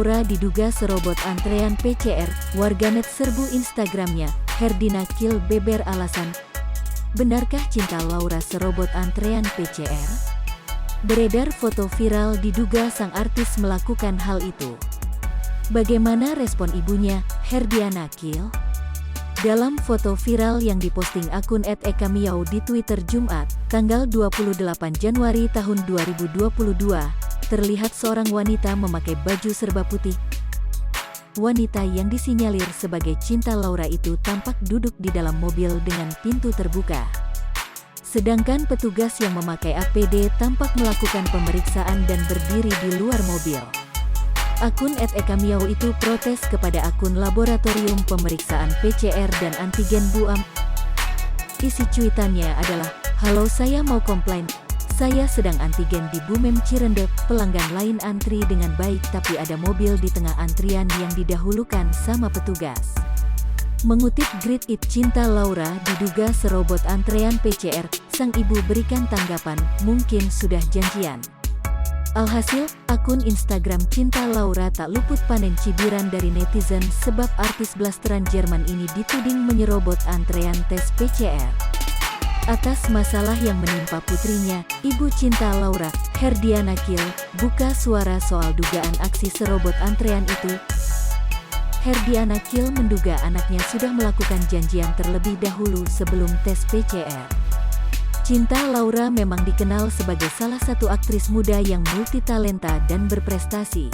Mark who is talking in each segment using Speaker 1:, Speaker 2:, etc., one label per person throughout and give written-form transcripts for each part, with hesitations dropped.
Speaker 1: Laura diduga serobot antrean PCR, warganet serbu Instagramnya, Herdina Kill beber alasan. Benarkah Cinta Laura serobot antrean PCR? Beredar foto viral diduga sang artis melakukan hal itu. Bagaimana respon ibunya, Herdiana Kill? Dalam foto viral yang diposting akun @ekamiao di Twitter Jumat, tanggal 28 Januari tahun 2022, terlihat seorang wanita memakai baju serba putih. Wanita yang disinyalir sebagai Cinta Laura itu tampak duduk di dalam mobil dengan pintu terbuka. Sedangkan petugas yang memakai APD tampak melakukan pemeriksaan dan berdiri di luar mobil. Akun @ekamiao itu protes kepada akun laboratorium pemeriksaan PCR dan antigen Buam. Isi cuitannya adalah, "Halo, saya mau komplain. Saya sedang antigen di Bumem Cirende, pelanggan lain antri dengan baik tapi ada mobil di tengah antrian yang didahulukan sama petugas." Mengutip Grid It, Cinta Laura diduga serobot antrean PCR, sang ibu berikan tanggapan, "Mungkin sudah janjian." Alhasil, akun Instagram Cinta Laura tak luput panen cibiran dari netizen sebab artis blasteran Jerman ini dituding menyerobot antrean tes PCR. Atas masalah yang menimpa putrinya, Ibu Cinta Laura, Herdiana Kill, buka suara soal dugaan aksi serobot antrean itu. Herdiana Kill menduga anaknya sudah melakukan janjian terlebih dahulu sebelum tes PCR. Cinta Laura memang dikenal sebagai salah satu aktris muda yang multitalenta dan berprestasi.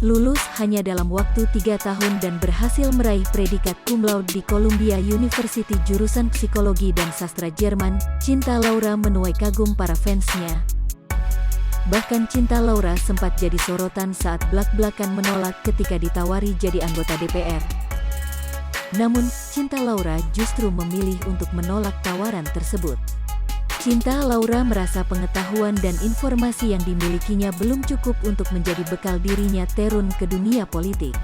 Speaker 1: Lulus hanya dalam waktu 3 tahun dan berhasil meraih predikat cum laude di Columbia University jurusan Psikologi dan Sastra Jerman, Cinta Laura menuai kagum para fansnya. Bahkan Cinta Laura sempat jadi sorotan saat blak-blakan menolak ketika ditawari jadi anggota DPR. Namun, Cinta Laura justru memilih untuk menolak tawaran tersebut. Cinta Laura merasa pengetahuan dan informasi yang dimilikinya belum cukup untuk menjadi bekal dirinya terjun ke dunia politik.